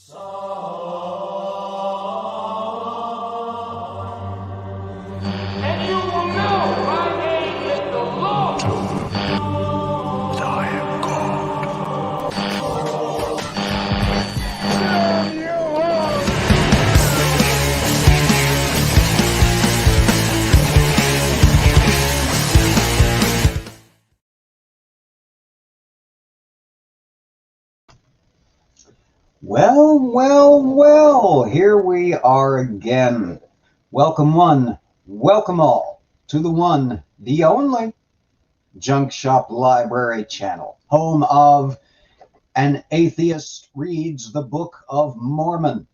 And you will know my name is the Lord. That I am God. Well, well, well, here we are again. Welcome one, welcome all to the one, the only Junk Shop Library channel, home of An Atheist Reads the Book of Mormon,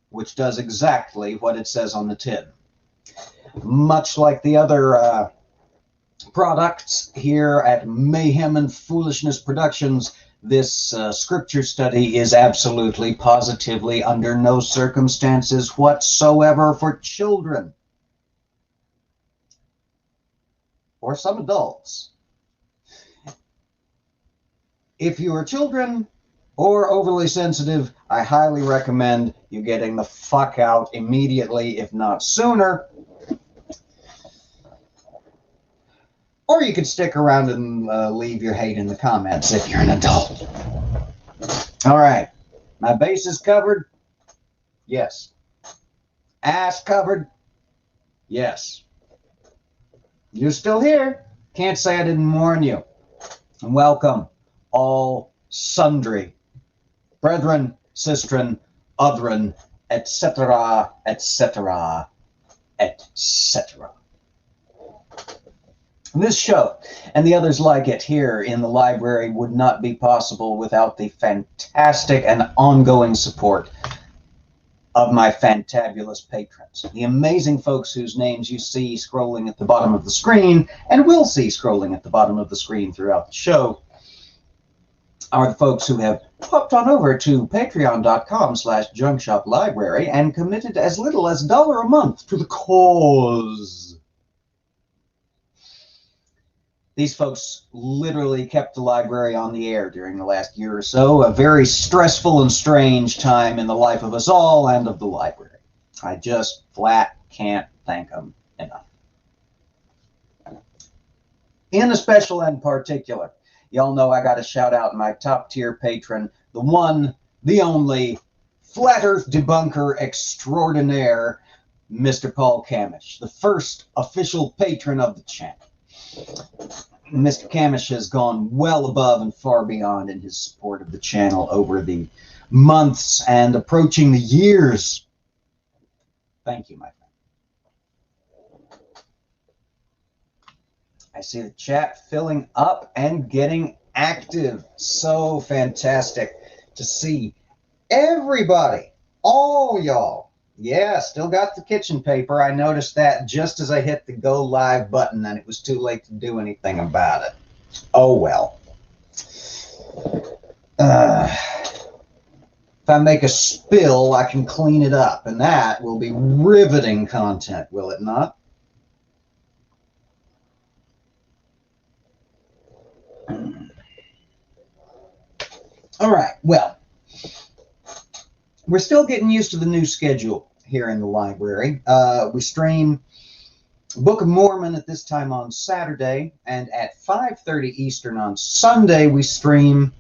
which does exactly what it says on the tin. Much like the other products here at Mayhem and Foolishness Productions, this scripture study is absolutely, positively, under no circumstances whatsoever for children or some adults. If you are children or overly sensitive, I highly recommend you getting the fuck out immediately, if not sooner. Or you can stick around and leave your hate in the comments if you're an adult. All right. My base is covered? Yes. Ass covered? Yes. You're still here? Can't say I didn't warn you. And welcome, all sundry, brethren, sistren, otheren, etc., etc., etc. This show and the others like it here in the library would not be possible without the fantastic and ongoing support of my fantabulous patrons. The amazing folks whose names you see scrolling at the bottom of the screen and will see scrolling at the bottom of the screen throughout the show are the folks who have popped on over to patreon.com/junkshoplibrary and committed as little as $1 a month to the cause. These folks literally kept the library on the air during the last year or so, a very stressful and strange time in the life of us all and of the library. I just flat can't thank them enough. In a special and particular, y'all know I got to shout out my top tier patron, the one, the only, flat earth debunker extraordinaire, Mr. Paul Camish, the first official patron of the channel. Mr. Camish has gone well above and far beyond in his support of the channel over the months and approaching the years. Thank you, my friend. I see the chat filling up and getting active. So fantastic to see everybody, all y'all. Yeah, still got the kitchen paper. I noticed that just as I hit the go live button, and it was too late to do anything about it. Oh well. If I make a spill, I can clean it up, and that will be riveting content, will it not? All right, well, we're still getting used to the new schedule here in the library. We stream Book of Mormon at this time on Saturday, and at 5:30 Eastern on Sunday, we stream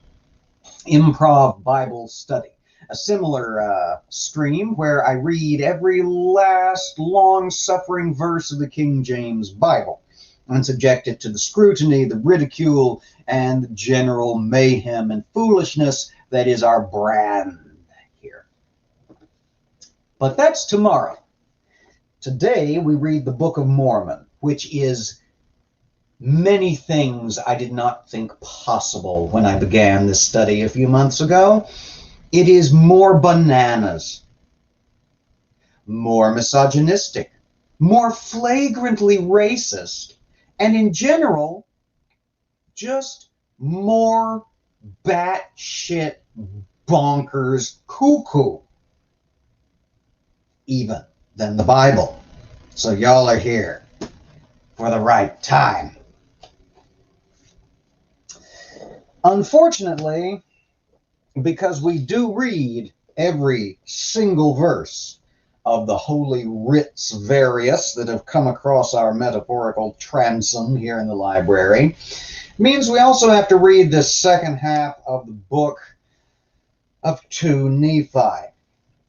Improv Bible Study, a similar stream where I read every last long-suffering verse of the King James Bible and subject it to the scrutiny, the ridicule, and the general mayhem and foolishness that is our brand. But that's tomorrow. Today we read the Book of Mormon, which is many things I did not think possible when I began this study a few months ago. It is more bananas, more misogynistic, more flagrantly racist, and in general, just more batshit bonkers cuckoo even than the Bible. So y'all are here for the right time. Unfortunately, because we do read every single verse of the holy writs various that have come across our metaphorical transom here in the library, means we also have to read this second half of the book of 2 Nephi,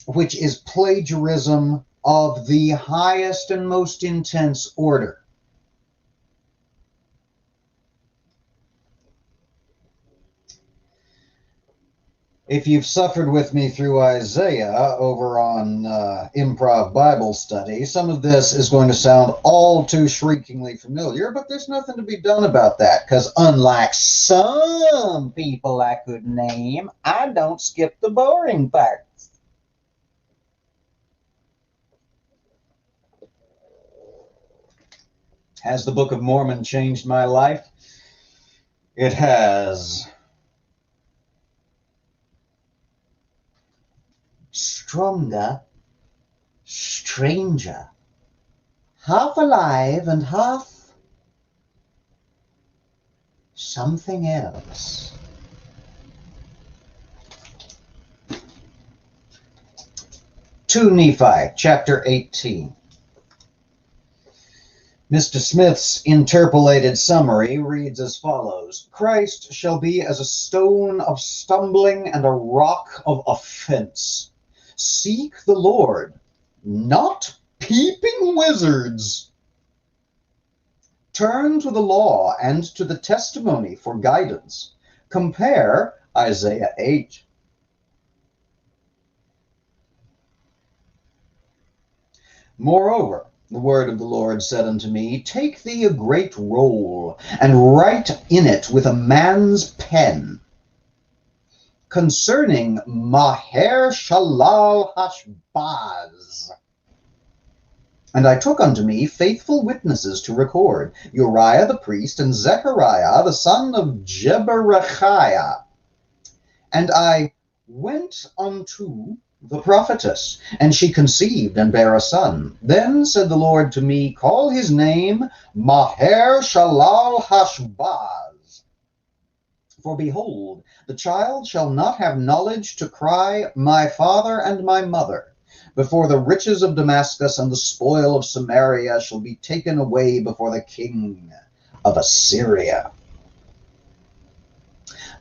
which is plagiarism of the highest and most intense order. If you've suffered with me through Isaiah over on Improv Bible Study, some of this is going to sound all too shriekingly familiar, but there's nothing to be done about that, because unlike some people I could name, I don't skip the boring parts. Has the Book of Mormon changed my life? It has. Stronger, stranger, half alive and half something else. Two Nephi, chapter 18. Mr. Smith's interpolated summary reads as follows: Christ shall be as a stone of stumbling and a rock of offense. Seek the Lord, not peeping wizards. Turn to the law and to the testimony for guidance. Compare Isaiah 8. Moreover, the word of the Lord said unto me, Take thee a great roll, and write in it with a man's pen, concerning Maher Shalal Hashbaz. And I took unto me faithful witnesses to record, Uriah the priest, and Zechariah the son of Jeberechiah. And I went unto the prophetess, and she conceived and bare a son. Then said the Lord to me, Call his name Maher Shalal Hashbaz. For behold, the child shall not have knowledge to cry, My father and my mother, before the riches of Damascus and the spoil of Samaria shall be taken away before the king of Assyria.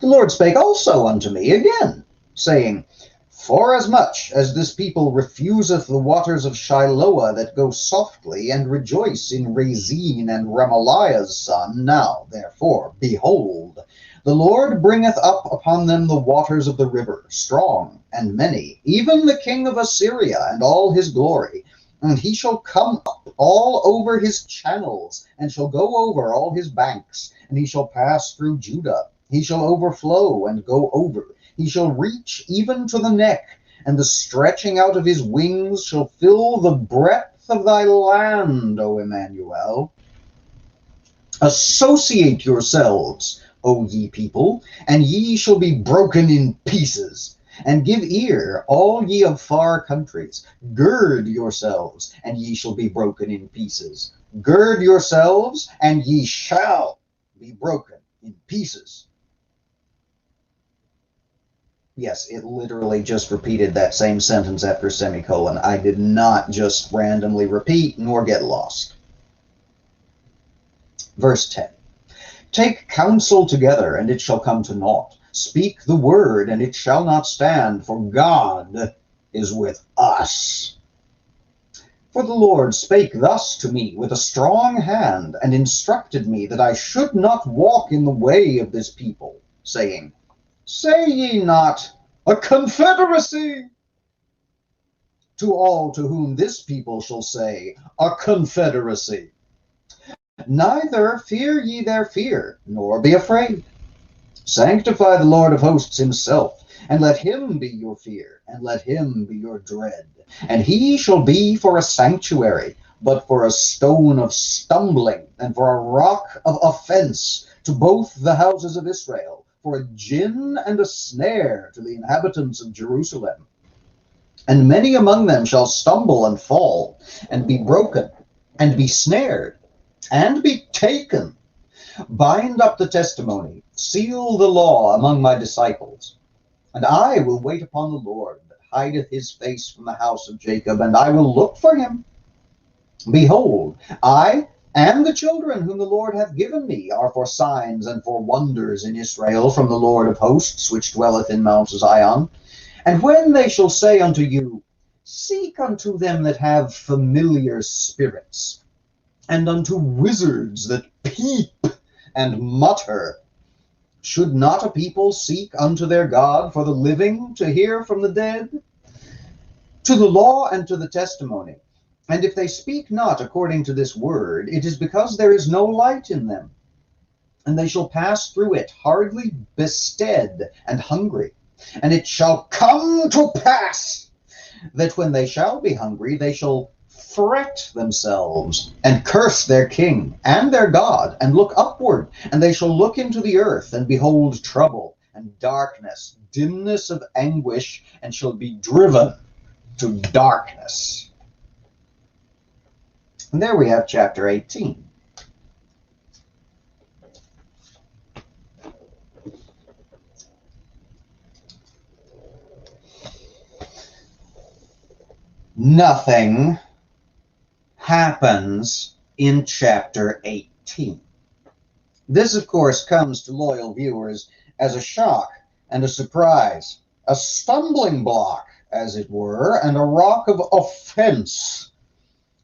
The Lord spake also unto me again, saying, Forasmuch as this people refuseth the waters of Shiloah that go softly, and rejoice in Rezin and Remaliah's son, now therefore, behold, the Lord bringeth up upon them the waters of the river, strong and many, even the king of Assyria and all his glory. And he shall come up all over his channels, and shall go over all his banks, and he shall pass through Judah. He shall overflow and go over. He shall reach even to the neck, and the stretching out of his wings shall fill the breadth of thy land, O Emmanuel. Associate yourselves, O ye people, and ye shall be broken in pieces. And give ear, all ye of far countries. Gird yourselves, and ye shall be broken in pieces. Gird yourselves, and ye shall be broken in pieces. Yes, it literally just repeated that same sentence after semicolon. I did not just randomly repeat nor get lost. Verse 10. Take counsel together, and it shall come to naught. Speak the word, and it shall not stand, for God is with us. For the Lord spake thus to me with a strong hand, and instructed me that I should not walk in the way of this people, saying, Say ye not, a confederacy? To all to whom this people shall say, a confederacy. Neither fear ye their fear, nor be afraid. Sanctify the Lord of hosts himself, and let him be your fear, and let him be your dread. And he shall be for a sanctuary, but for a stone of stumbling, and for a rock of offense to both the houses of Israel, for a gin and a snare to the inhabitants of Jerusalem. And many among them shall stumble and fall, and be broken, and be snared, and be taken. Bind up the testimony, seal the law among my disciples. And I will wait upon the Lord, that hideth his face from the house of Jacob, and I will look for him. Behold, I and the children whom the Lord hath given me are for signs and for wonders in Israel from the Lord of hosts, which dwelleth in Mount Zion. And when they shall say unto you, Seek unto them that have familiar spirits, and unto wizards that peep and mutter, should not a people seek unto their God for the living to hear from the dead? To the law and to the testimony. And if they speak not according to this word, it is because there is no light in them. And they shall pass through it hardly bestead and hungry. And it shall come to pass that when they shall be hungry, they shall fret themselves and curse their king and their God, and look upward, and they shall look into the earth and behold trouble and darkness, dimness of anguish, and shall be driven to darkness. And there we have chapter 18. Nothing happens in chapter 18. This, of course, comes to loyal viewers as a shock and a surprise, a stumbling block, as it were, and a rock of offense,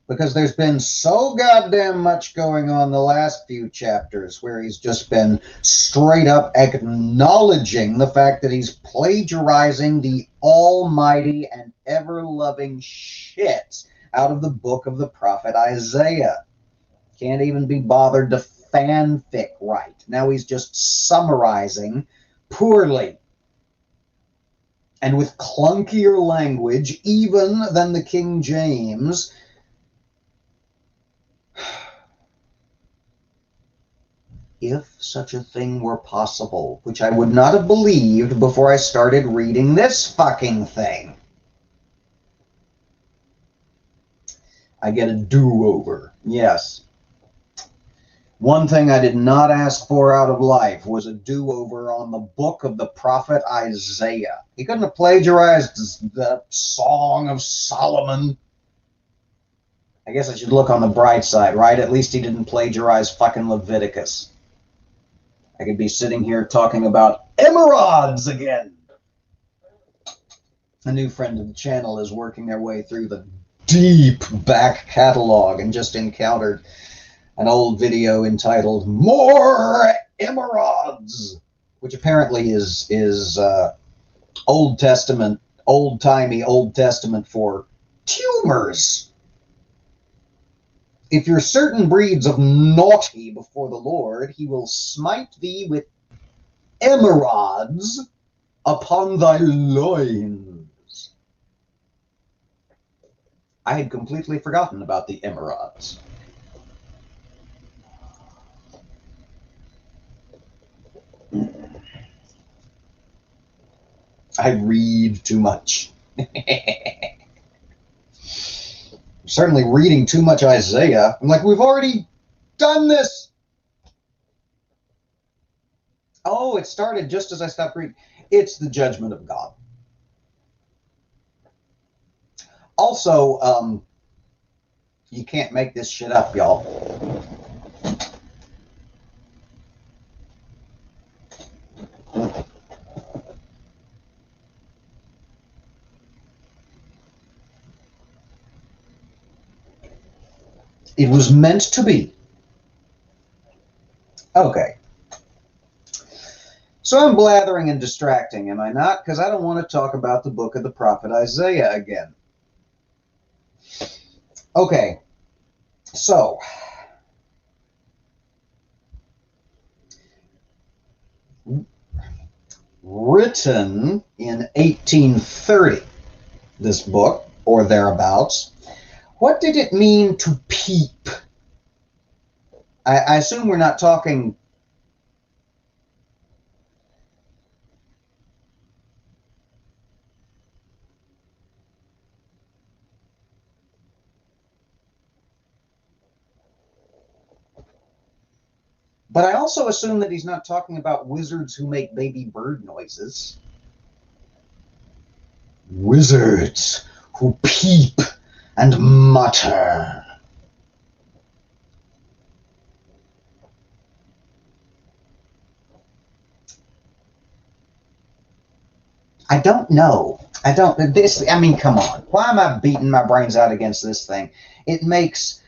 because there's been so goddamn much going on the last few chapters where he's just been straight up acknowledging the fact that he's plagiarizing the almighty and ever-loving shit out of the book of the prophet Isaiah. Can't even be bothered to fanfic right. Now he's just summarizing poorly and with clunkier language even than the King James. If such a thing were possible, which I would not have believed before I started reading this fucking thing. I get a do-over. Yes. One thing I did not ask for out of life was a do-over on the book of the prophet Isaiah. He couldn't have plagiarized the Song of Solomon. I guess I should look on the bright side, right? At least he didn't plagiarize fucking Leviticus. I could be sitting here talking about emerods again. A new friend of the channel is working their way through the deep back catalog and just encountered an old video entitled More Emerods, which apparently is Old Testament, old-timey Old Testament for tumors. If you're certain breeds of naughty before the Lord, he will smite thee with emerods upon thy loins. I had completely forgotten about the emerods. I read too much. Certainly reading too much Isaiah. I'm like, we've already done this. Oh, it started just as I stopped reading. It's the judgment of God. Also, you can't make this shit up, y'all. It was meant to be. Okay. So I'm blathering and distracting, am I not? Because I don't want to talk about the book of the prophet Isaiah again. Okay. So, written in 1830, this book, or thereabouts, what did it mean to peep? I assume we're not talking... But I also assume that he's not talking about wizards who make baby bird noises. wizards who peep and mutter. I don't know. I mean, come on. Why am I beating my brains out against this thing? It makes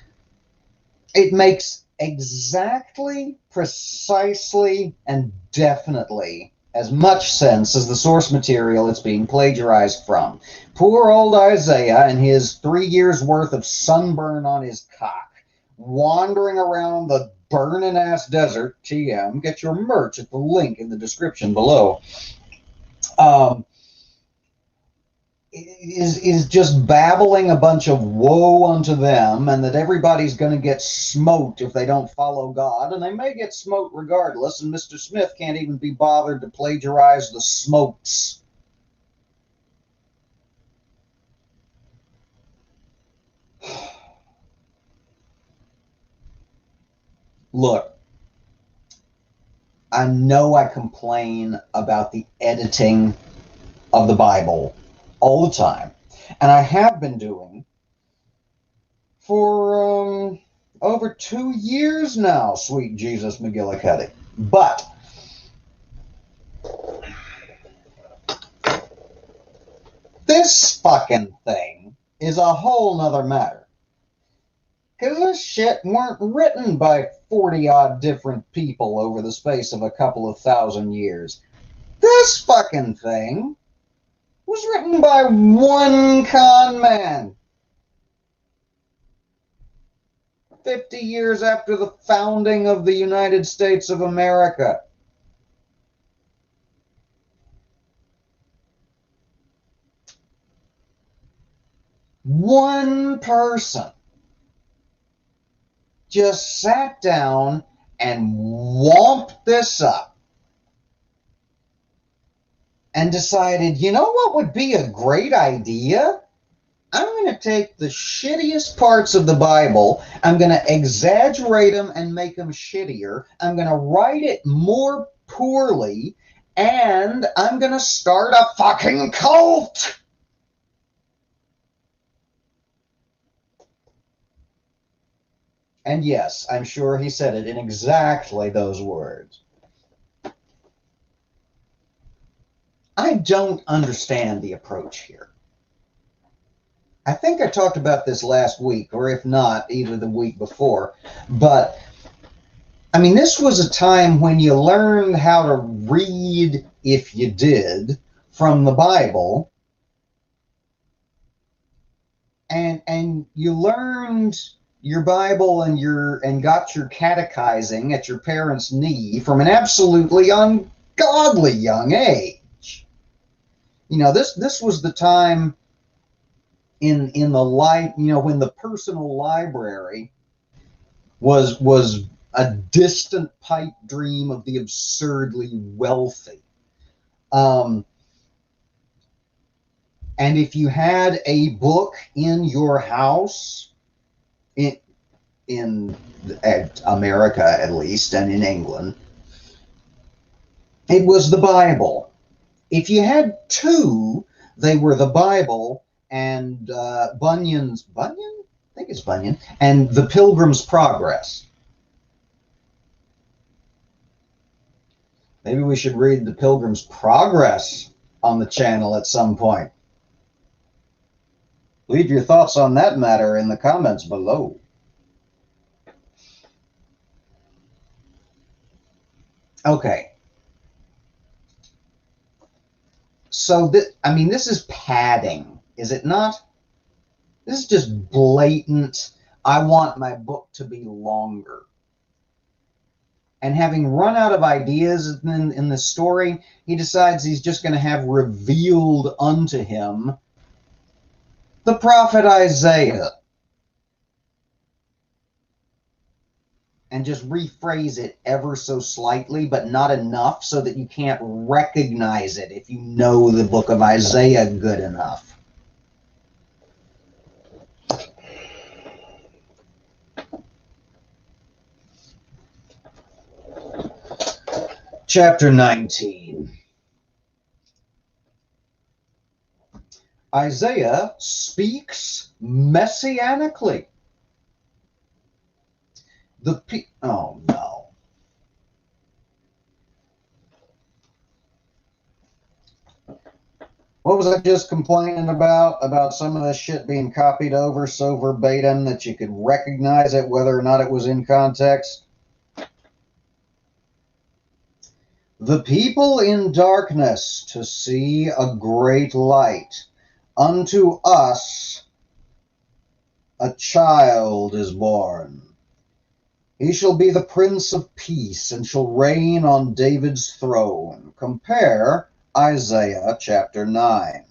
exactly, precisely, and definitely as much sense as the source material it's being plagiarized from. Poor old Isaiah and his 3 years worth of sunburn on his cock, wandering around the burning ass desert. TM, get your merch at the link in the description below. Is just babbling a bunch of woe unto them, and that everybody's going to get smote if they don't follow God, and they may get smote regardless, and Mr. Smith can't even be bothered to plagiarize the smotes. Look, I know I complain about the editing of the Bible all the time, and I have been doing for over 2 years now, sweet Jesus McGillicuddy. But this fucking thing is a whole nother matter. Because this shit weren't written by 40-odd different people over the space of a couple of thousand years. This fucking thing was written by one con man. 50 years after the founding of the United States of America. One person just sat down and womped this up and decided, you know what would be a great idea? I'm going to take the shittiest parts of the Bible, I'm going to exaggerate them and make them shittier, I'm going to write it more poorly, and I'm going to start a fucking cult! And yes, I'm sure he said it in exactly those words. I don't understand the approach here. I think I talked about this last week, or if not, either the week before. But, I mean, this was a time when you learned how to read, if you did, from the Bible. And you learned your Bible and got your catechizing at your parents' knee from an absolutely ungodly young age. You know, this was the time in the light, you know, when the personal library was a distant pipe dream of the absurdly wealthy. And if you had a book in your house, in America at least, and in England, it was the Bible. If you had two, they were the Bible and Bunyan, I think it's Bunyan, and the Pilgrim's Progress. Maybe we should read the Pilgrim's Progress on the channel at some point. Leave your thoughts on that matter in the comments below. Okay. So, I mean, this is padding, is it not? This is just blatant, I want my book to be longer. And having run out of ideas in the story, he decides he's just going to have revealed unto him the prophet Isaiah. And just rephrase it ever so slightly, but not enough so that you can't recognize it if you know the book of Isaiah good enough. Chapter 19. Isaiah speaks messianically. Oh no. What was I just complaining about? About some of this shit being copied over so verbatim that you could recognize it whether or not it was in context? The people in darkness to see a great light. Unto us a child is born. He shall be the Prince of Peace and shall reign on David's throne. Compare Isaiah chapter 9.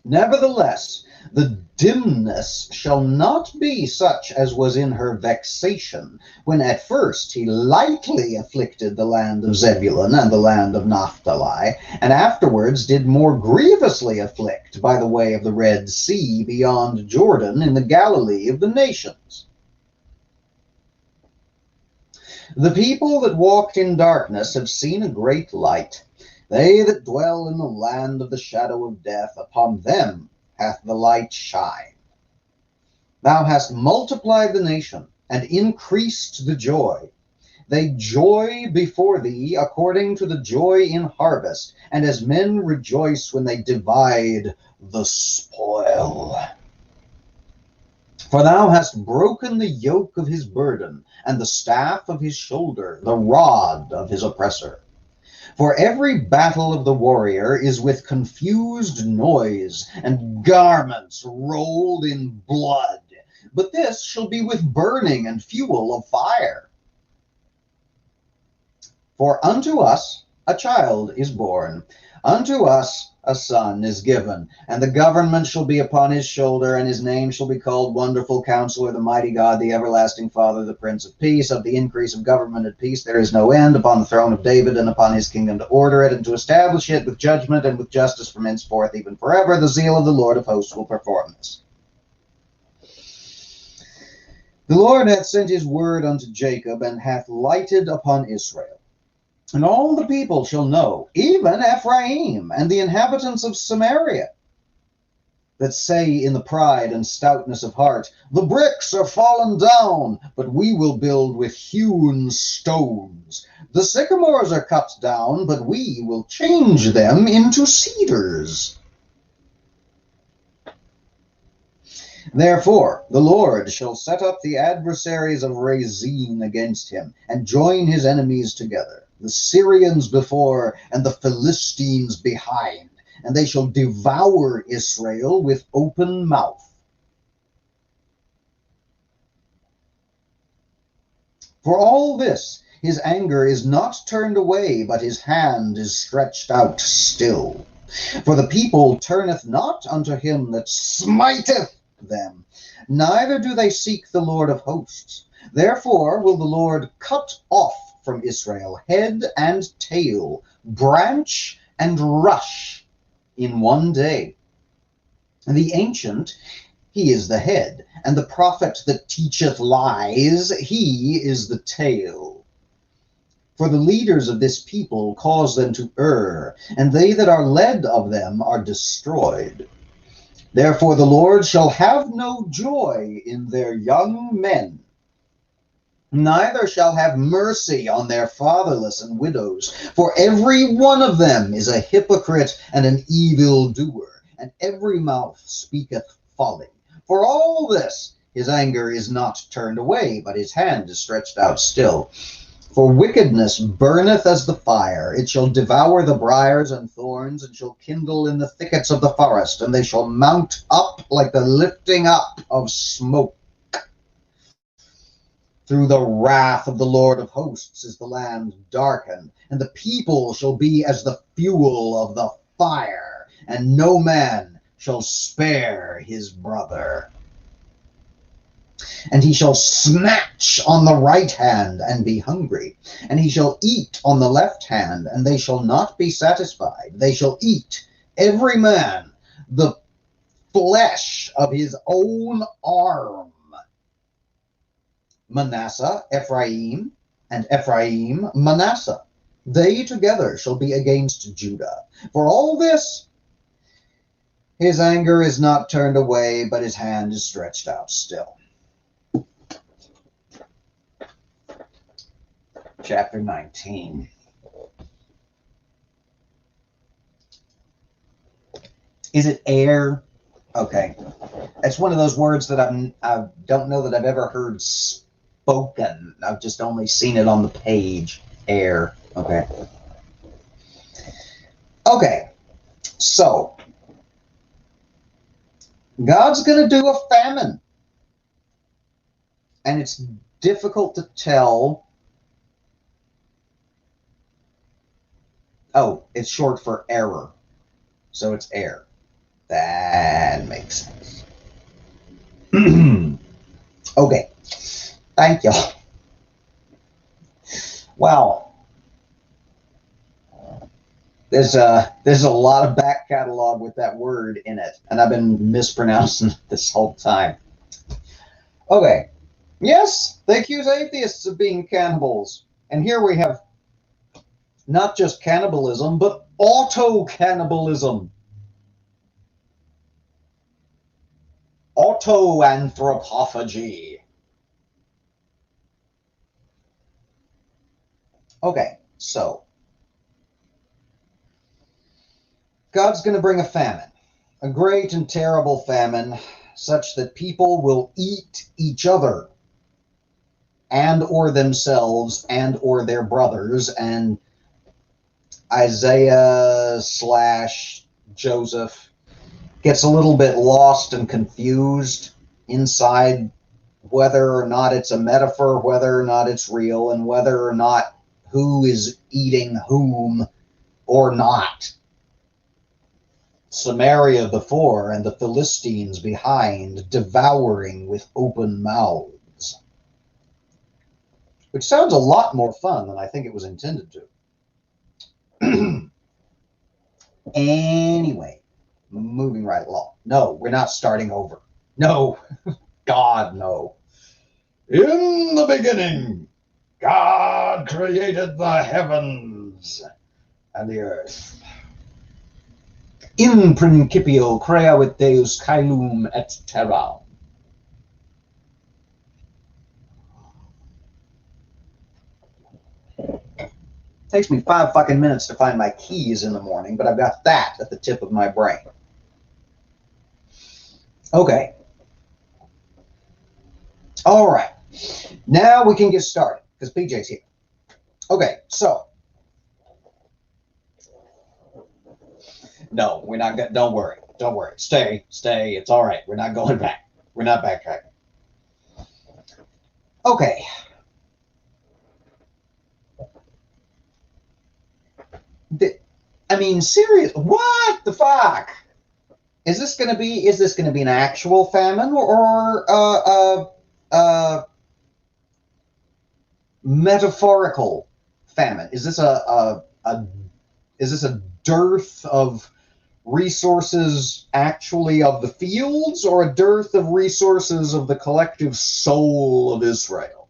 Nevertheless, the dimness shall not be such as was in her vexation, when at first he lightly afflicted the land of Zebulun and the land of Naphtali, and afterwards did more grievously afflict by the way of the Red Sea beyond Jordan in the Galilee of the nations. The people that walked in darkness have seen a great light. They that dwell in the land of the shadow of death, upon them hath the light shined. Thou hast multiplied the nation, and increased the joy. They joy before thee according to the joy in harvest, and as men rejoice when they divide the spoil. For thou hast broken the yoke of his burden, and the staff of his shoulder, the rod of his oppressor. For every battle of the warrior is with confused noise, and garments rolled in blood. But this shall be with burning and fuel of fire. For unto us a child is born, unto us a son is given, and the government shall be upon his shoulder, and his name shall be called Wonderful Counselor, the Mighty God, the Everlasting Father, the Prince of Peace. Of the increase of government and peace there is no end, upon the throne of David and upon his kingdom, to order it and to establish it with judgment and with justice from henceforth even forever. The zeal of the Lord of hosts will perform this. The Lord hath sent his word unto Jacob, and hath lighted upon Israel. And all the people shall know, even Ephraim and the inhabitants of Samaria, that say in the pride and stoutness of heart, the bricks are fallen down, but we will build with hewn stones. The sycamores are cut down, but we will change them into cedars. Therefore the Lord shall set up the adversaries of Rezin against him, and join his enemies together, the Syrians before, and the Philistines behind, and they shall devour Israel with open mouth. For all this his anger is not turned away, but his hand is stretched out still. For the people turneth not unto him that smiteth them, neither do they seek the Lord of hosts. Therefore will the Lord cut off from Israel head and tail, branch and rush in one day. And the ancient, he is the head, and the prophet that teacheth lies, he is the tail. For the leaders of this people cause them to err, and they that are led of them are destroyed. Therefore the Lord shall have no joy in their young men, neither shall have mercy on their fatherless and widows. For every one of them is a hypocrite and an evildoer, and every mouth speaketh folly. For all this his anger is not turned away, but his hand is stretched out still. For wickedness burneth as the fire, it shall devour the briars and thorns, and shall kindle in the thickets of the forest, and they shall mount up like the lifting up of smoke. Through the wrath of the Lord of hosts is the land darkened, and the people shall be as the fuel of the fire, and no man shall spare his brother. And he shall snatch on the right hand and be hungry, and he shall eat on the left hand, and they shall not be satisfied. They shall eat, every man, the flesh of his own arm. Manasseh, Ephraim, and Ephraim, Manasseh. They together shall be against Judah. For all this, his anger is not turned away, but his hand is stretched out still. Chapter 19. Is it air? Okay. That's one of those words that I don't know that I've ever heard spoken. I've just only seen it on the page. Air. Okay. Okay. So, God's going to do a famine. And it's difficult to tell. Oh, it's short for error. So it's air. That makes sense. Okay. Thank you. Wow. There's a lot of back catalog with that word in it, and I've been mispronouncing it this whole time. Okay. Yes, they accuse atheists of being cannibals. And here we have not just cannibalism, but auto-cannibalism. Autoanthropophagy. Okay, so God's going to bring a famine, a great and terrible famine, such that people will eat each other and or themselves and or their brothers. And Isaiah / Joseph gets a little bit lost and confused inside whether or not it's a metaphor, whether or not it's real, and whether or not who is eating whom or not. Samaria before and the Philistines behind, devouring with open mouths. Which sounds a lot more fun than I think it was intended to. Anyway, moving right along. No, we're not starting over. No. God, no. In the beginning, God created the heavens and the earth. In principio creavit Deus caelum et terram. Takes me 5 fucking minutes to find my keys in the morning, but I've got that at the tip of my brain. Okay. All right. Now we can get started, because PJ's here. Okay, so. No, we're not going. Don't worry. Don't worry. Stay. It's all right. We're not going back. We're not backtracking. Okay. I mean, serious. What the fuck? Is this going to be an actual famine or metaphorical famine? Is this a dearth of resources actually of the fields, or a dearth of resources of the collective soul of Israel?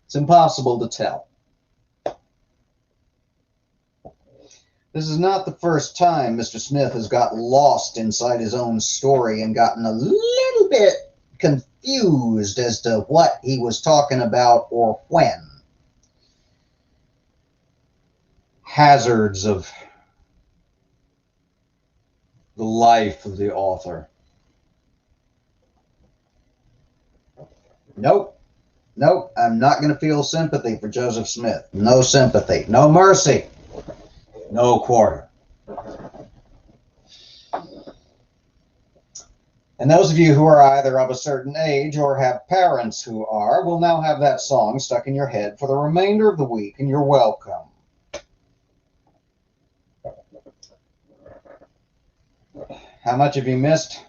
It's impossible to tell. This is not the first time Mr. Smith has got lost inside his own story and gotten a little bit confused as to what he was talking about or when. Hazards of the life of the author. Nope, I'm not going to feel sympathy for Joseph Smith. No sympathy, no mercy, no quarter. And those of you who are either of a certain age or have parents who are will now have that song stuck in your head for the remainder of the week, and you're welcome. How much have you missed?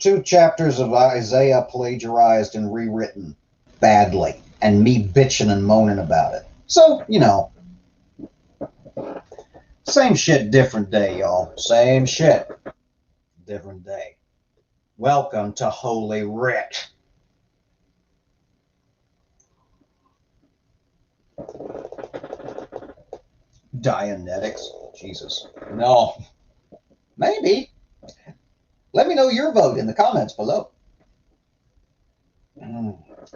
2 chapters of Isaiah plagiarized and rewritten badly, and me bitching and moaning about it. So, you know, same shit, different day, y'all. Same shit, different day. Welcome to Holy Writ. Dianetics? Jesus. No. Maybe. Let me know your vote in the comments below.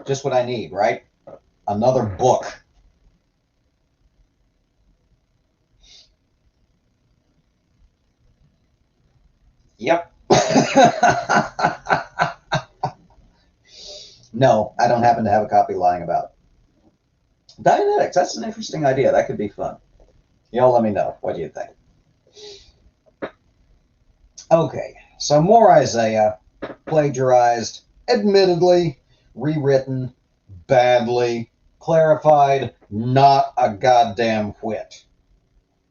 Just what I need, right? Another book. Yep. No, I don't happen to have a copy lying about. Dianetics, that's an interesting idea. That could be fun. Y'all let me know. What do you think? Okay, so more Isaiah, plagiarized, admittedly, rewritten, badly, clarified, not a goddamn whit,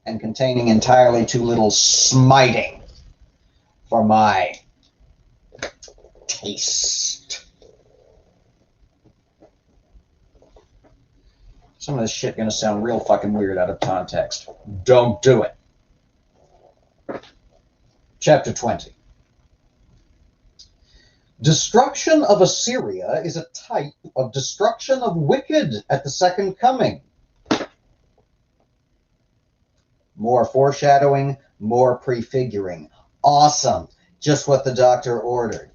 and containing entirely too little smiting for my taste. Some of this shit gonna sound real fucking weird out of context. Don't do it. Chapter 20. Destruction of Assyria is a type of destruction of wicked at the second coming. More foreshadowing, more prefiguring. Awesome. Just what the doctor ordered.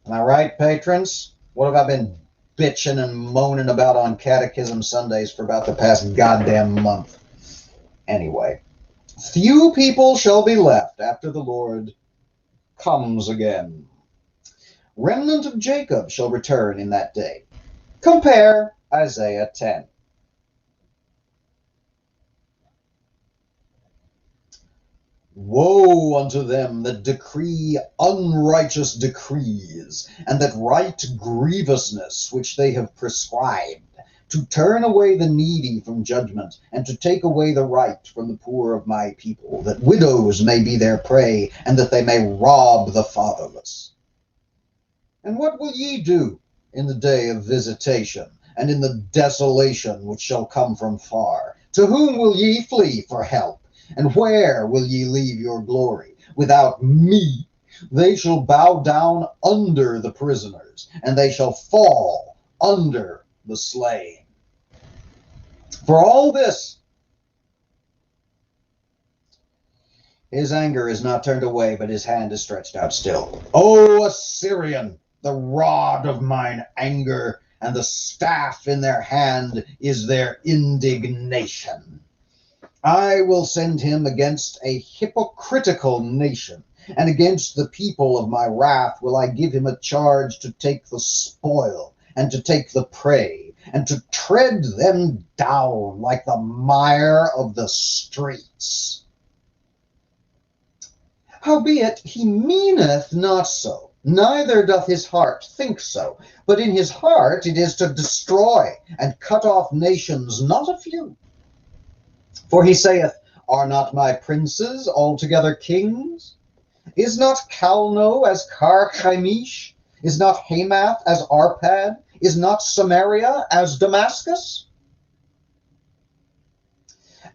Am I right, patrons? What have I been bitching and moaning about on Catechism Sundays for about the past goddamn month? Anyway. Few people shall be left after the Lord comes again. Remnant of Jacob shall return in that day. Compare Isaiah 10. Woe unto them that decree unrighteous decrees, and that write grievousness which they have prescribed, to turn away the needy from judgment, and to take away the right from the poor of my people, that widows may be their prey, and that they may rob the fatherless. And what will ye do in the day of visitation, and in the desolation which shall come from far? To whom will ye flee for help? And where will ye leave your glory? Without me they shall bow down under the prisoners, and they shall fall under the slain. For all this, his anger is not turned away, but his hand is stretched out still. O Assyrian, the rod of mine anger, and the staff in their hand is their indignation. I will send him against a hypocritical nation, and against the people of my wrath will I give him a charge to take the spoil, and to take the prey, and to tread them down like the mire of the streets. Howbeit he meaneth not so, neither doth his heart think so, but in his heart it is to destroy and cut off nations, not a few. For he saith, Are not my princes altogether kings? Is not Calno as Carchemish? Is not Hamath as Arpad? Is not Samaria as Damascus?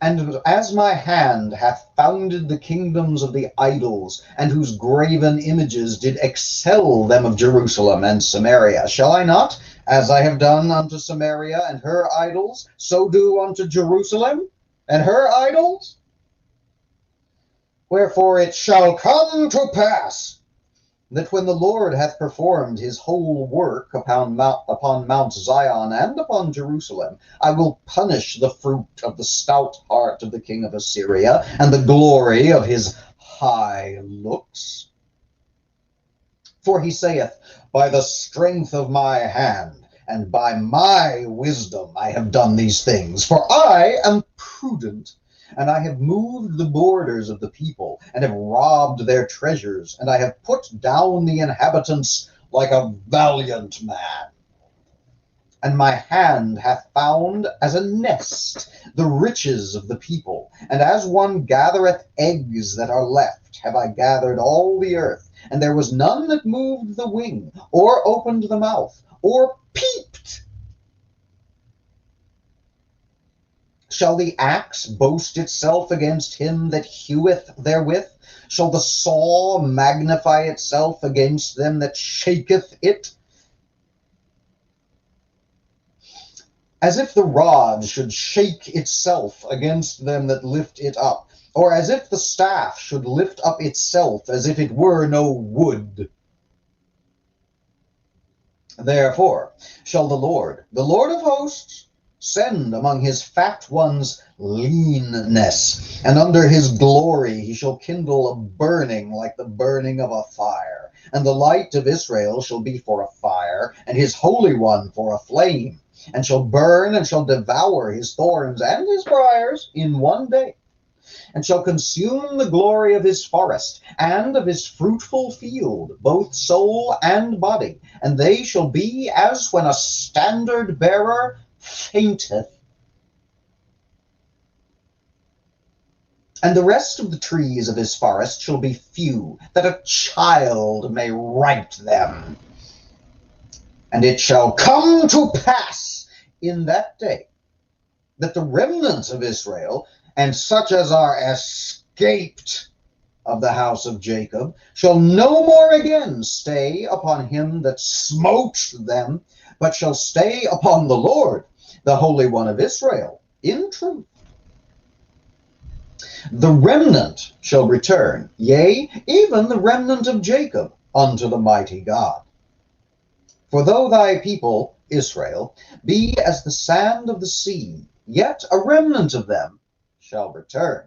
And as my hand hath founded the kingdoms of the idols, and whose graven images did excel them of Jerusalem and Samaria, shall I not, as I have done unto Samaria and her idols, so do unto Jerusalem and her idols? Wherefore it shall come to pass, that when the Lord hath performed his whole work upon Mount Zion and upon Jerusalem, I will punish the fruit of the stout heart of the king of Assyria, and the glory of his high looks. For he saith, By the strength of my hand, and by my wisdom I have done these things, for I am prudent. And I have moved the borders of the people, and have robbed their treasures, and I have put down the inhabitants like a valiant man. And my hand hath found as a nest the riches of the people, and as one gathereth eggs that are left, have I gathered all the earth, and there was none that moved the wing, or opened the mouth, or peeped. Shall the axe boast itself against him that heweth therewith? Shall the saw magnify itself against them that shaketh it? as if the rod should shake itself against them that lift it up, or as if the staff should lift up itself as if it were no wood. Therefore shall the Lord of hosts, send among his fat ones leanness, and under his glory he shall kindle a burning like the burning of a fire. And the light of Israel shall be for a fire, and his Holy One for a flame, and shall burn and shall devour his thorns and his briars in one day, and shall consume the glory of his forest and of his fruitful field, both soul and body. And they shall be as when a standard bearer fainteth. And the rest of the trees of his forest shall be few, that a child may write them. And it shall come to pass in that day that the remnant of Israel, and such as are escaped of the house of Jacob, shall no more again stay upon him that smote them, but shall stay upon the Lord, the Holy One of Israel, in truth. The remnant shall return, yea, even the remnant of Jacob, unto the mighty God. For though thy people, Israel, be as the sand of the sea, yet a remnant of them shall return.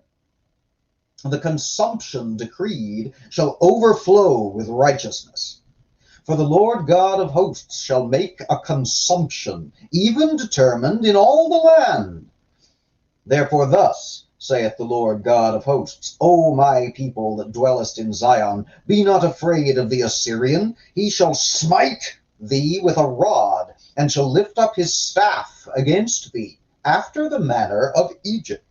The consumption decreed shall overflow with righteousness. For the Lord God of hosts shall make a consumption, even determined in all the land. Therefore thus saith the Lord God of hosts, O my people that dwellest in Zion, be not afraid of the Assyrian. He shall smite thee with a rod, and shall lift up his staff against thee, after the manner of Egypt.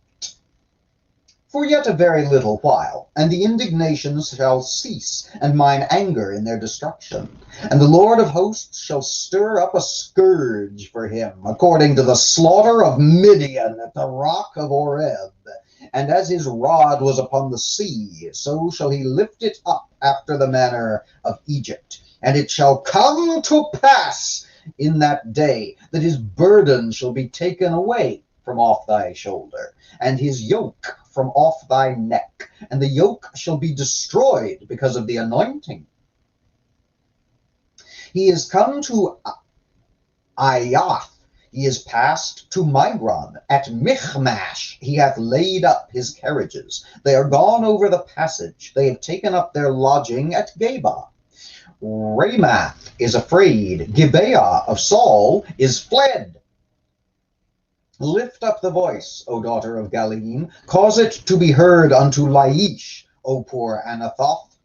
For yet a very little while, and the indignation shall cease, and mine anger in their destruction. And the Lord of hosts shall stir up a scourge for him, according to the slaughter of Midian at the rock of Oreb. And as his rod was upon the sea, so shall he lift it up after the manner of Egypt. And it shall come to pass in that day that his burden shall be taken away from off thy shoulder, and his yoke from off thy neck, and the yoke shall be destroyed because of the anointing. He is come to Ayath, he is passed to Migron. At Michmash he hath laid up his carriages. They are gone over the passage. They have taken up their lodging at Geba. Ramath is afraid. Gibeah of Saul is fled. Lift up the voice, O daughter of Galilee. Cause it to be heard unto Laish, O poor Anathoth.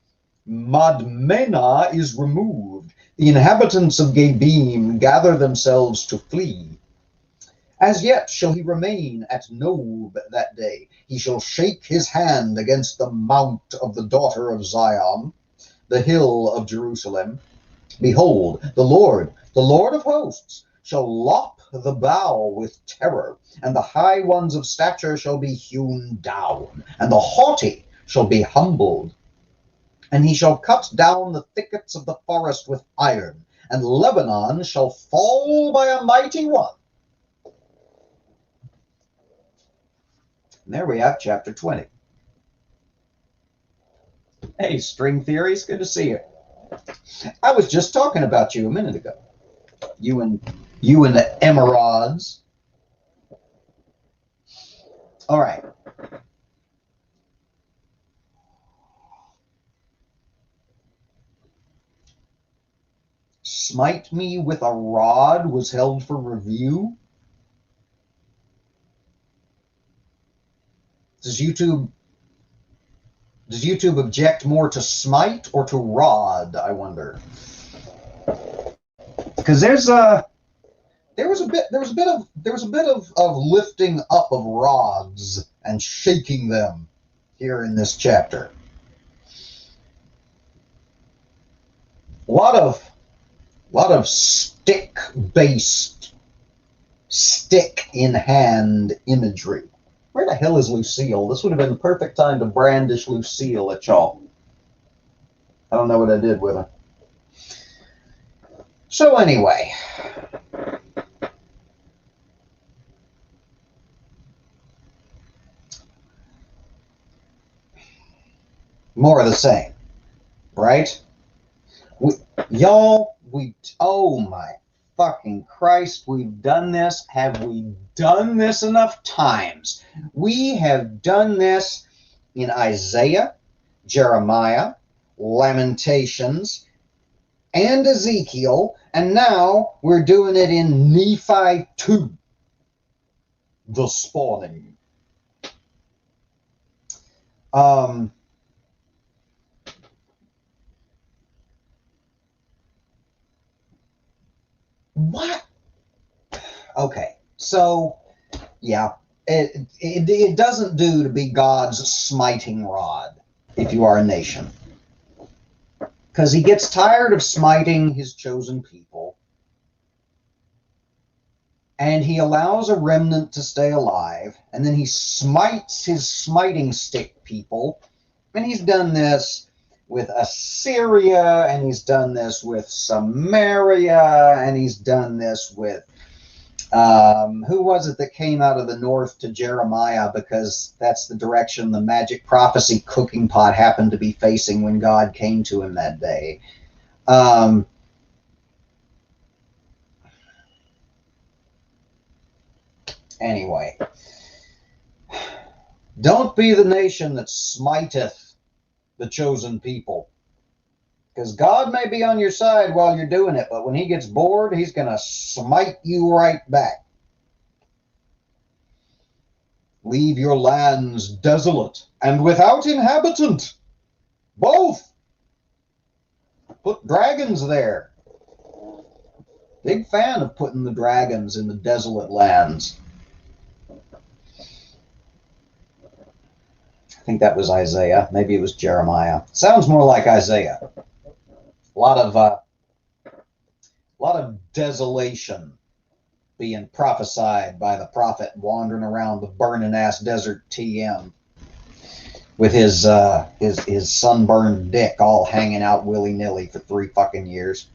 Madmenah is removed. The inhabitants of Gebim gather themselves to flee. As yet shall he remain at Nob that day. He shall shake his hand against the mount of the daughter of Zion, the hill of Jerusalem. Behold, the Lord of hosts, shall lop the bough with terror, and the high ones of stature shall be hewn down, and the haughty shall be humbled. And he shall cut down the thickets of the forest with iron, and Lebanon shall fall by a mighty one. And there we have chapter 20. Hey, String Theories, good to see you. I was just talking about you a minute ago. You and the Emerods. All right. Smite me with a rod was held for review. Does YouTube object more to smite or to rod, I wonder? Because there was a bit of lifting up of rods and shaking them here in this chapter. A lot of stick-based, stick-in-hand imagery. Where the hell is Lucille? This would have been the perfect time to brandish Lucille at y'all. I don't know what I did with her. So anyway, More of the same, right? Oh my fucking Christ, we've done this. Have we done this enough times? We have done this in Isaiah, Jeremiah, Lamentations, and Ezekiel, and now we're doing it in Nephi 2, the spawning. What? Okay, so yeah, it doesn't do to be God's smiting rod if you are a nation, because he gets tired of smiting his chosen people, and he allows a remnant to stay alive, and then he smites his smiting stick people, and he's done this with Assyria, and he's done this with Samaria, and he's done this with who was it that came out of the north to Jeremiah, because that's the direction the magic prophecy cooking pot happened to be facing when God came to him that day. Anyway, don't be the nation that smiteth the chosen people, because God may be on your side while you're doing it, but when he gets bored, he's going to smite you right back. Leave your lands desolate and without inhabitant, both. Put dragons there. Big fan of putting the dragons in the desolate lands. I think that was Isaiah. Maybe it was Jeremiah. Sounds more like Isaiah. A lot of desolation being prophesied by the prophet wandering around the burning ass desert TM with his sunburned dick all hanging out willy-nilly for 3 fucking years.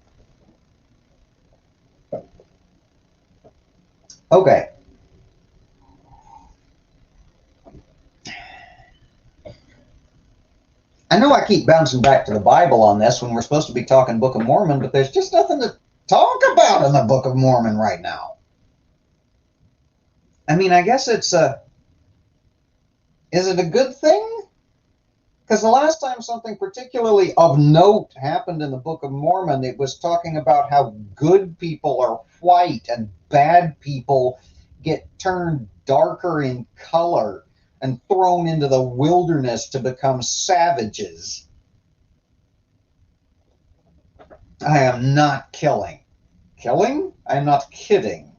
Okay. I know I keep bouncing back to the Bible on this when we're supposed to be talking Book of Mormon, but there's just nothing to talk about in the Book of Mormon right now. I mean, I guess is it a good thing? Because the last time something particularly of note happened in the Book of Mormon, it was talking about how good people are white and bad people get turned darker in color and thrown into the wilderness to become savages. I am not killing. Killing? I am not kidding.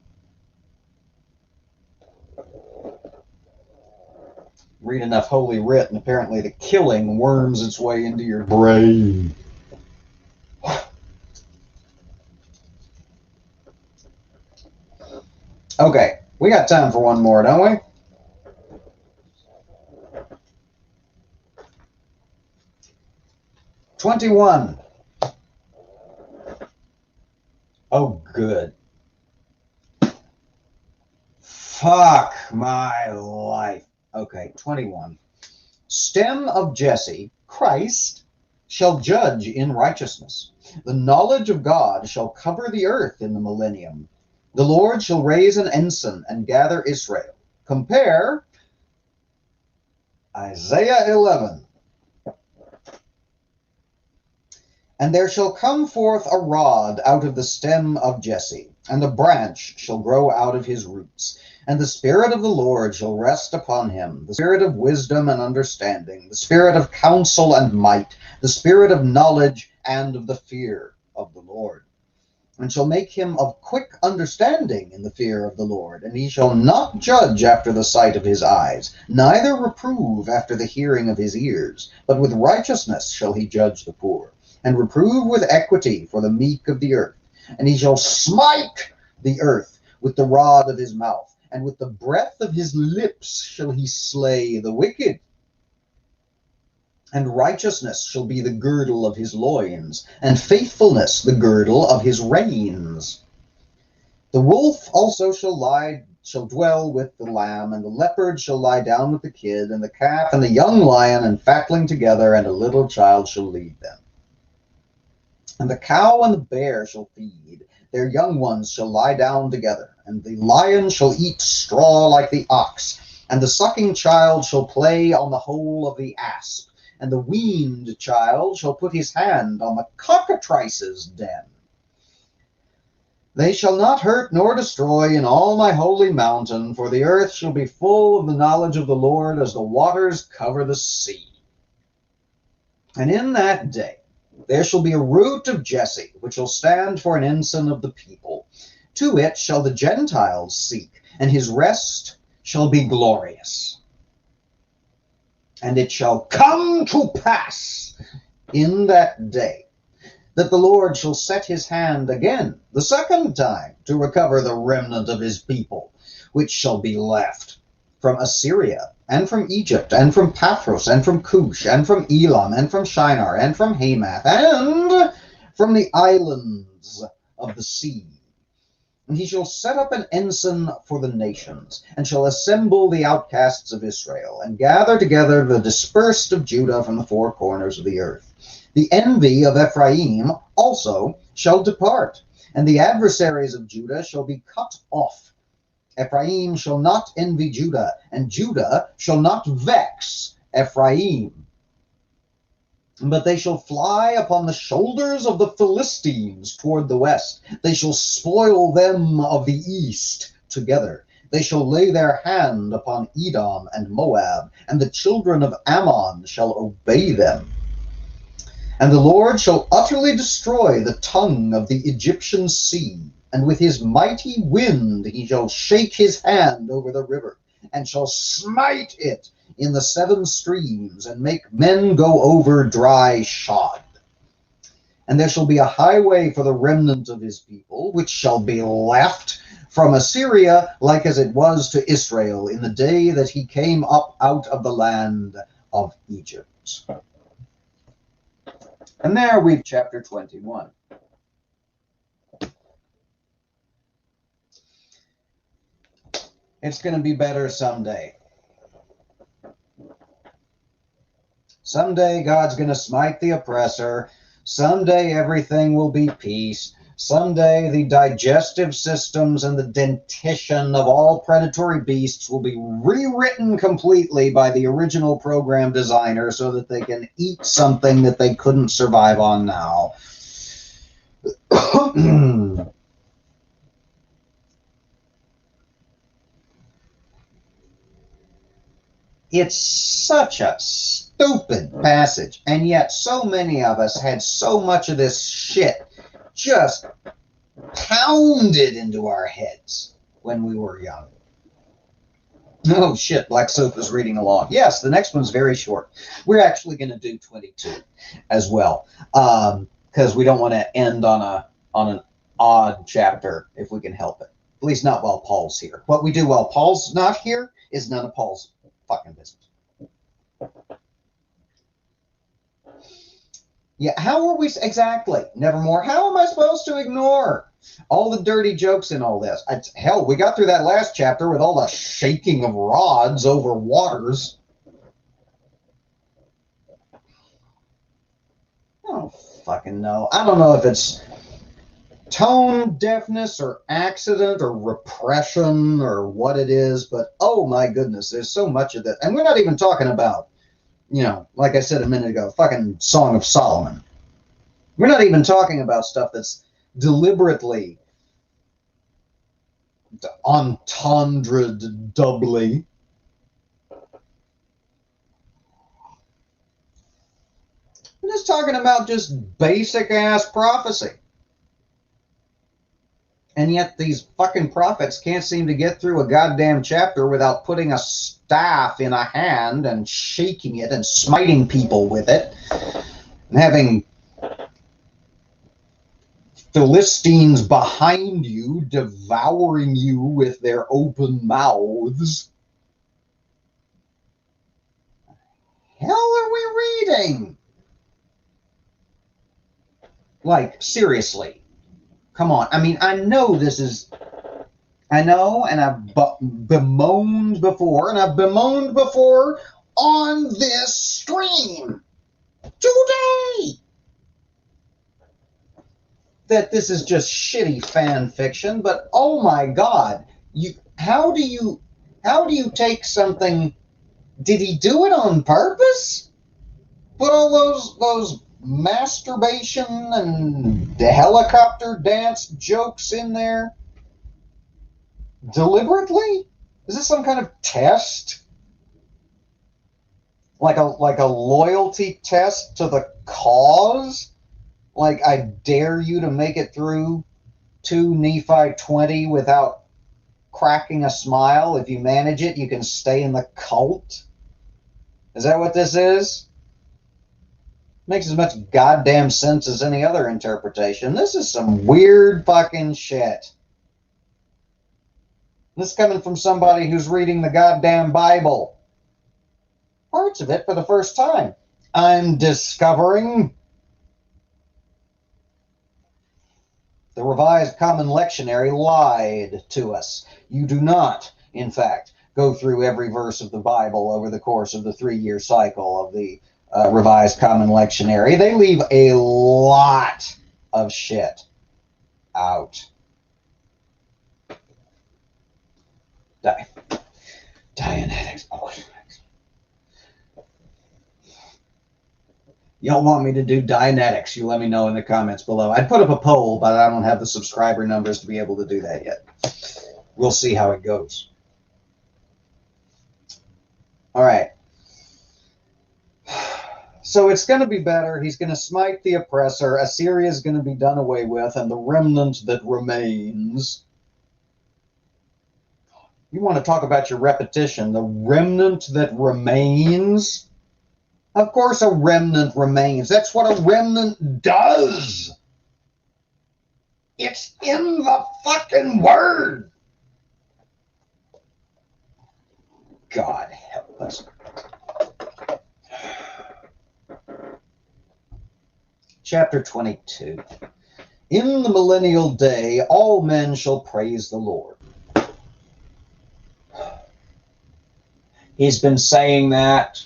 Read enough Holy Writ, and apparently the killing worms its way into your brain. Okay, we got time for one more, don't we? $21. Oh, good. Fuck my life. Okay, 21. Stem of Jesse, Christ, shall judge in righteousness. The knowledge of God shall cover the earth in the millennium. The Lord shall raise an ensign and gather Israel. Compare Isaiah 11. And there shall come forth a rod out of the stem of Jesse, and a branch shall grow out of his roots. And the Spirit of the Lord shall rest upon him, the Spirit of wisdom and understanding, the Spirit of counsel and might, the Spirit of knowledge and of the fear of the Lord. And shall make him of quick understanding in the fear of the Lord. And he shall not judge after the sight of his eyes, neither reprove after the hearing of his ears, but with righteousness shall he judge the poor, and reprove with equity for the meek of the earth. And he shall smite the earth with the rod of his mouth, and with the breath of his lips shall he slay the wicked. And righteousness shall be the girdle of his loins, and faithfulness the girdle of his reins. The wolf also shall lie shall dwell with the lamb, and the leopard shall lie down with the kid, and the calf and the young lion and fatling together, and a little child shall lead them. And the cow and the bear shall feed, their young ones shall lie down together, and the lion shall eat straw like the ox, and the sucking child shall play on the hole of the asp, and the weaned child shall put his hand on the cockatrice's den. They shall not hurt nor destroy in all my holy mountain, for the earth shall be full of the knowledge of the Lord as the waters cover the sea. And in that day there shall be a root of Jesse, which shall stand for an ensign of the people. To it shall the Gentiles seek, and his rest shall be glorious. And it shall come to pass in that day that the Lord shall set his hand again, the second time, to recover the remnant of his people, which shall be left from Assyria, and from Egypt, and from Pathros, and from Cush, and from Elam, and from Shinar, and from Hamath, and from the islands of the sea. And he shall set up an ensign for the nations, and shall assemble the outcasts of Israel, and gather together the dispersed of Judah from the four corners of the earth. The envy of Ephraim also shall depart, and the adversaries of Judah shall be cut off. Ephraim shall not envy Judah, and Judah shall not vex Ephraim. But they shall fly upon the shoulders of the Philistines toward the west. They shall spoil them of the east together. They shall lay their hand upon Edom and Moab, and the children of Ammon shall obey them. And the Lord shall utterly destroy the tongue of the Egyptian sea, and with his mighty wind he shall shake his hand over the river, and shall smite it in the seven streams, and make men go over dry shod. And there shall be a highway for the remnant of his people, which shall be left from Assyria, like as it was to Israel in the day that he came up out of the land of Egypt. And there we've chapter 21. It's going to be better someday. Someday God's going to smite the oppressor. Someday everything will be peace. Someday the digestive systems and the dentition of all predatory beasts will be rewritten completely by the original program designer so that they can eat something that they couldn't survive on now. It's such a stupid passage, and yet so many of us had so much of this shit just pounded into our heads when we were young. Oh shit, Black Sofa's reading along. Yes, the next one's very short. We're actually going to do 22 as well, because we don't want to end on an odd chapter if we can help it. At least not while Paul's here. What we do while Paul's not here is none of Paul's fucking business. Yeah, how are we exactly? Nevermore. How am I supposed to ignore all the dirty jokes in all this? Hell, we got through that last chapter with all the shaking of rods over waters. I don't fucking know. I don't know if it's tone deafness or accident or repression or what it is, but oh my goodness, there's so much of that. And we're not even talking about, you know, like I said a minute ago, fucking Song of Solomon. We're not even talking about stuff that's deliberately entendred doubly. We're just talking about just basic ass prophecy. And yet these fucking prophets can't seem to get through a goddamn chapter without putting a staff in a hand and shaking it and smiting people with it. And having Philistines behind you devouring you with their open mouths. Hell are we reading? Like, seriously. Come on. I mean, I know this is I know, and I've bemoaned before, and I've bemoaned before on this stream today that this is just shitty fan fiction. But oh my God, how do you take something? Did he do it on purpose? Put all those masturbation and the helicopter dance jokes in there deliberately? Is this some kind of test? Like a loyalty test to the cause? Like, I dare you to make it through 2 Nephi 20 without cracking a smile. If you manage it, you can stay in the cult. Is that what this is? Makes as much goddamn sense as any other interpretation. This is some weird fucking shit. This is coming from somebody who's reading the goddamn Bible. Parts of it for the first time. I'm discovering the Revised Common Lectionary lied to us. You do not, in fact, go through every verse of the Bible over the course of the 3-year cycle of the Revised Common Lectionary. They leave a lot of shit out. Dianetics. Oh. Y'all want me to do Dianetics? You let me know in the comments below. I'd put up a poll, but I don't have the subscriber numbers to be able to do that yet. We'll see how it goes. All right. So it's going to be better. He's going to smite the oppressor. Assyria is going to be done away with, and the remnant that remains. You want to talk about your repetition. The remnant that remains. Of course a remnant remains. That's what a remnant does. It's in the fucking word. God help us. Chapter 22. In the millennial day, all men shall praise the Lord. He's been saying that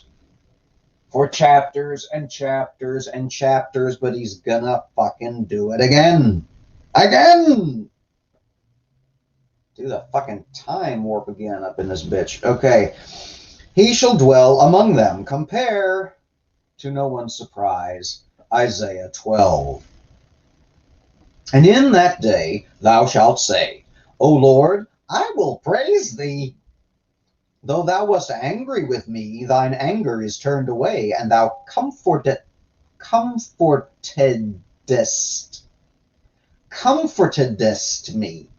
for chapters and chapters and chapters, but he's gonna fucking do it again. Again! Do the fucking time warp again up in this bitch. Okay. He shall dwell among them. Compare, to no one's surprise, Isaiah 12. And in that day thou shalt say, O Lord, I will praise thee. Though thou wast angry with me, thine anger is turned away, and thou comfortedest me.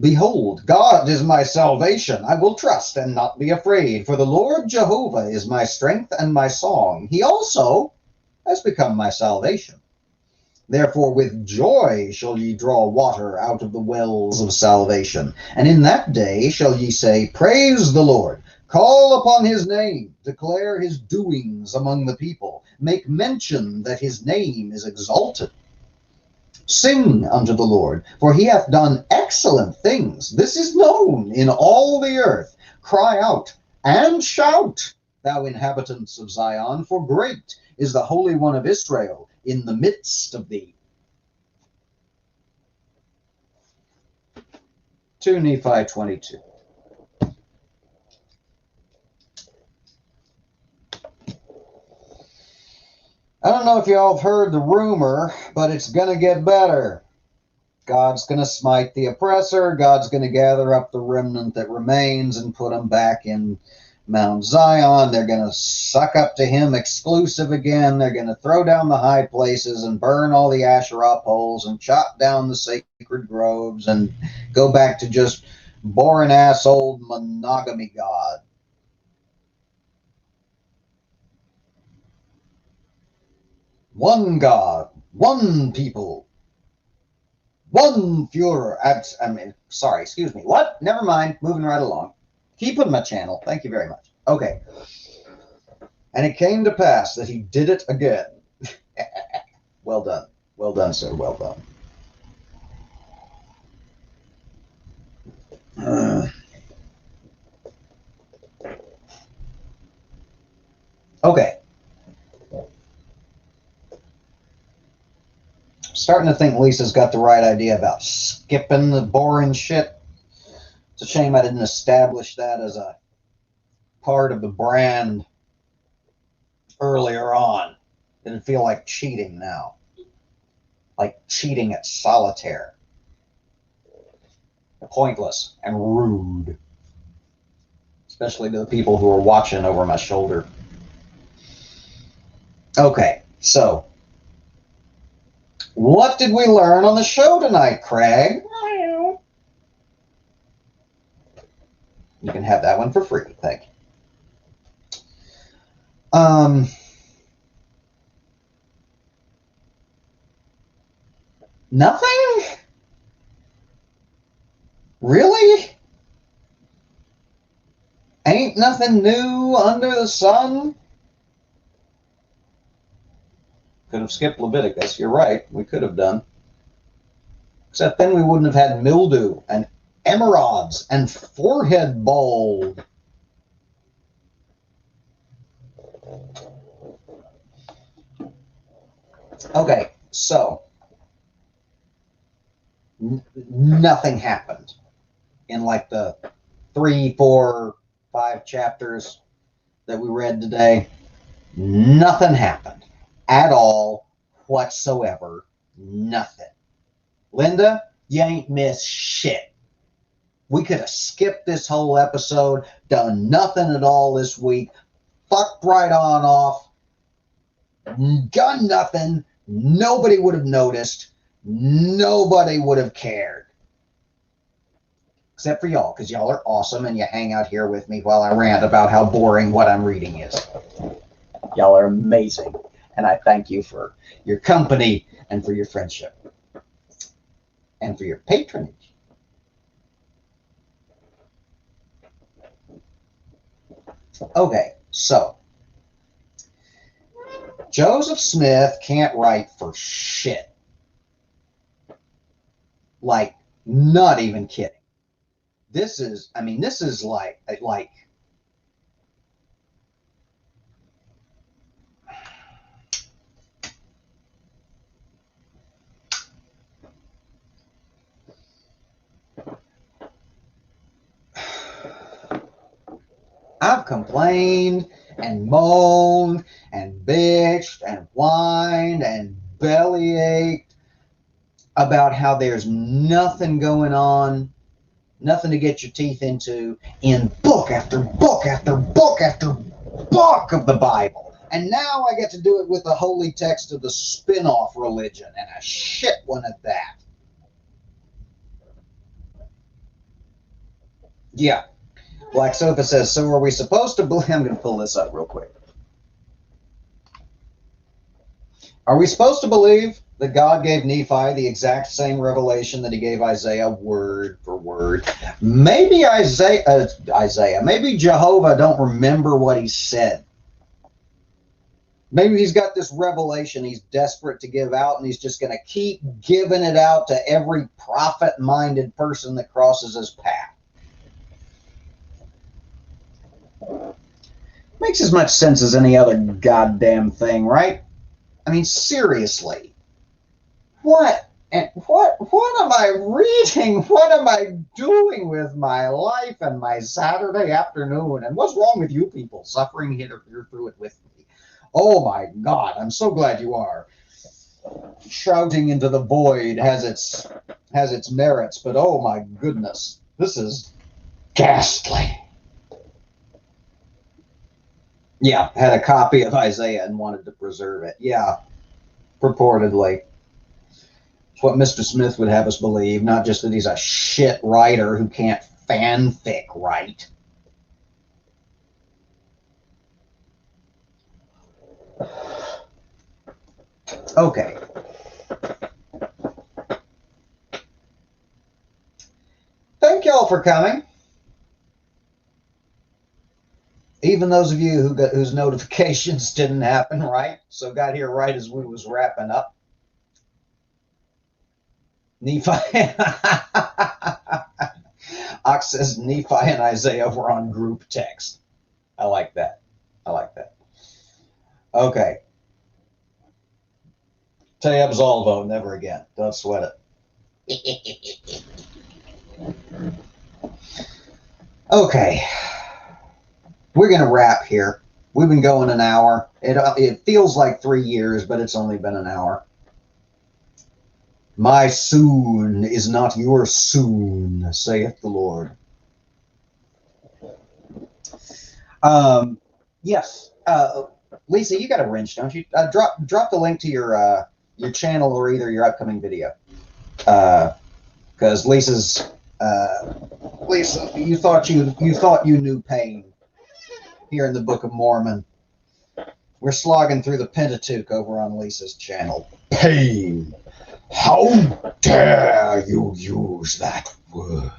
Behold, God is my salvation. I will trust and not be afraid, for the Lord Jehovah is my strength and my song. He also has become my salvation. Therefore with joy shall ye draw water out of the wells of salvation. And in that day shall ye say, Praise the Lord. Call upon his name. Declare his doings among the people. Make mention that his name is exalted. Sing unto the Lord, for he hath done excellent things. This is known in all the earth. Cry out and shout, thou inhabitants of Zion, for great is the Holy One of Israel in the midst of thee. 2 Nephi 22. I don't know if y'all have heard the rumor, but it's going to get better. God's going to smite the oppressor. God's going to gather up the remnant that remains and put them back in Mount Zion. They're going to suck up to him exclusive again. They're going to throw down the high places and burn all the Asherah poles and chop down the sacred groves and go back to just boring-ass old monogamy God. One God, one people, one Führer. Excuse me. What? Never mind. Moving right along. Keep on my channel. Thank you very much. Okay. And it came to pass that he did it again. Well done. Well done, sir. Well done. Okay. Starting to think Lisa's got the right idea about skipping the boring shit. It's a shame I didn't establish that as a part of the brand earlier on. Didn't feel like cheating now. Like cheating at solitaire. Pointless and rude. Especially to the people who are watching over my shoulder. Okay, so what did we learn on the show tonight, Craig? You can have that one for free, thank you. Nothing? Really? Ain't nothing new under the sun? Could have skipped Leviticus, you're right, we could have done. Except then we wouldn't have had mildew and emerods and forehead bald. Okay, so nothing happened in like the 3, 4, 5 chapters that we read today. Nothing happened at all whatsoever. Nothing. Linda, you ain't missed shit. We could have skipped this whole episode, done nothing at all this week, fucked right on off, done nothing. Nobody would have noticed. Nobody would have cared. Except for y'all, because y'all are awesome and you hang out here with me while I rant about how boring what I'm reading is. Y'all are amazing. And I thank you for your company and for your friendship. And for your patronage. Okay, so Joseph Smith can't write for shit. Like, not even kidding. This is like I've complained and moaned and bitched and whined and bellyached about how there's nothing going on, nothing to get your teeth into in book after book after book after book of the Bible. And now I get to do it with the holy text of the spin-off religion, and a shit one at that. Yeah. Black Sofa says, so are we supposed to believe... I'm going to pull this up real quick. Are we supposed to believe that God gave Nephi the exact same revelation that he gave Isaiah word for word? Maybe maybe Jehovah don't remember what he said. Maybe he's got this revelation he's desperate to give out, and he's just going to keep giving it out to every prophet-minded person that crosses his path. Makes as much sense as any other goddamn thing, right? I mean, seriously. What am I reading? What am I doing with my life and my Saturday afternoon? And what's wrong with you people suffering here through it with me? Oh my God, I'm so glad you are. Shouting into the void has its merits, but oh my goodness, this is ghastly. Yeah, had a copy of Isaiah and wanted to preserve it. Yeah, purportedly. It's what Mr. Smith would have us believe, not just that he's a shit writer who can't fanfic write. Okay. Thank y'all for coming. Even those of you whose notifications didn't happen, right? So got here right as we was wrapping up. Nephi. Ox says Nephi and Isaiah were on group text. I like that. I like that. Okay. Te absolvo, never again. Don't sweat it. Okay. We're going to wrap here. We've been going an hour. It feels like 3 years, but it's only been an hour. My soon is not your soon, saith the Lord. Yes. Lisa, you got a wrench, don't you? Drop the link to your channel or either your upcoming video. Because Lisa, you thought you knew pain here in the Book of Mormon. We're slogging through the Pentateuch over on Lisa's channel. Pain. How dare you use that word?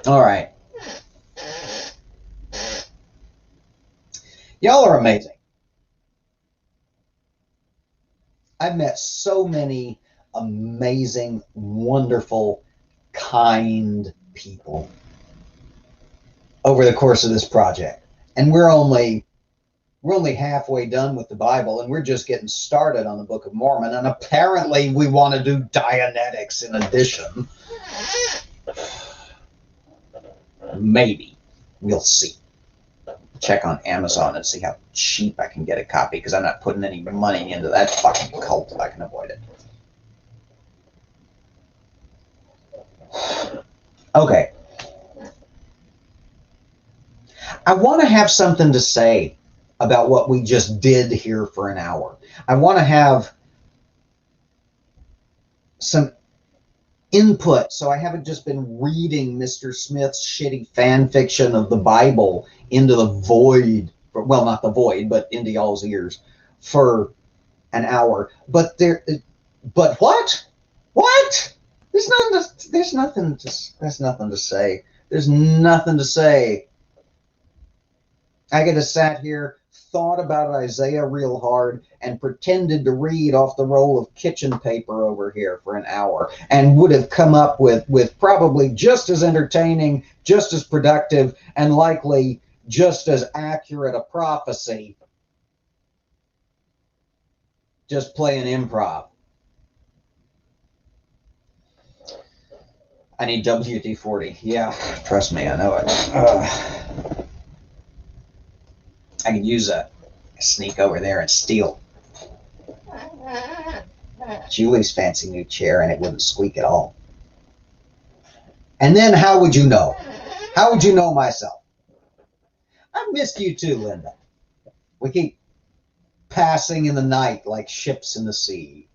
All right. Y'all are amazing. I've met so many amazing, wonderful, kind people over the course of this project. And we're only halfway done with the Bible, and we're just getting started on the Book of Mormon. And apparently we want to do Dianetics in addition. Maybe. We'll see. Check on Amazon and see how cheap I can get a copy, because I'm not putting any money into that fucking cult if I can avoid it. Okay. I want to have something to say about what we just did here for an hour. I want to have some input, so I haven't just been reading Mr. Smith's shitty fan fiction of the Bible into the void, well, not the void, but into y'all's ears for an hour. But what? What? There's nothing to say. There's nothing to say. I could have sat here, thought about Isaiah real hard, and pretended to read off the roll of kitchen paper over here for an hour, and would have come up with probably just as entertaining, just as productive, and likely just as accurate a prophecy. Just playing improv. I need WD-40. Yeah, trust me, I know it. I could use a sneak over there and steal Julie's fancy new chair, and it wouldn't squeak at all. And then how would you know? How would you know myself? I missed you too, Linda. We keep passing in the night like ships in the sea.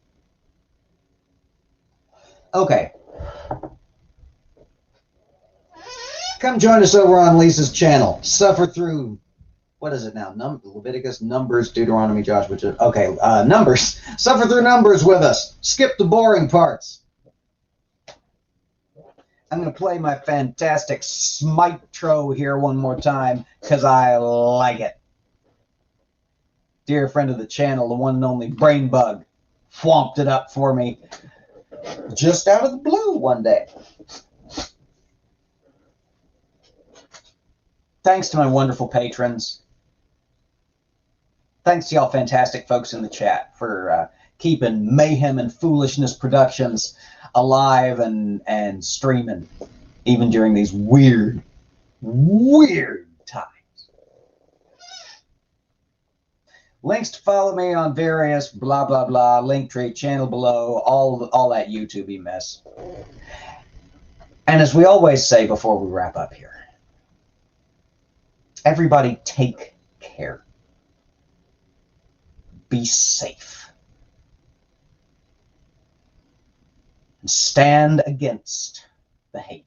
Okay. Come join us over on Lisa's channel. Suffer through, what is it now? Leviticus, Numbers, Deuteronomy, Joshua. Okay, Numbers. Suffer through Numbers with us. Skip the boring parts. I'm going to play my fantastic Smitro here one more time because I like it. Dear friend of the channel, the one and only Brain Bug, thwomped it up for me just out of the blue one day. Thanks to my wonderful patrons. Thanks to y'all fantastic folks in the chat for keeping Mayhem and Foolishness Productions alive and streaming, even during these weird times. Links to follow me on various blah, blah, blah, Linktree, channel below, all that YouTube-y mess. And as we always say before we wrap up here, everybody take care. Be safe. And stand against the hate.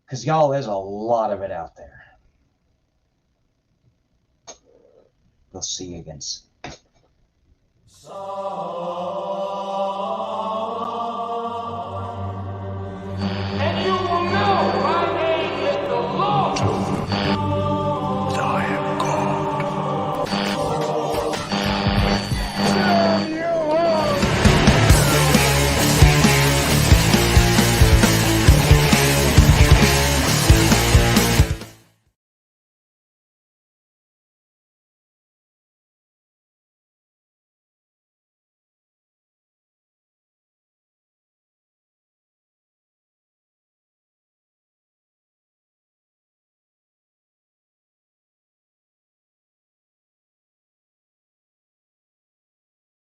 Because, y'all, there's a lot of it out there. We'll see you again soon.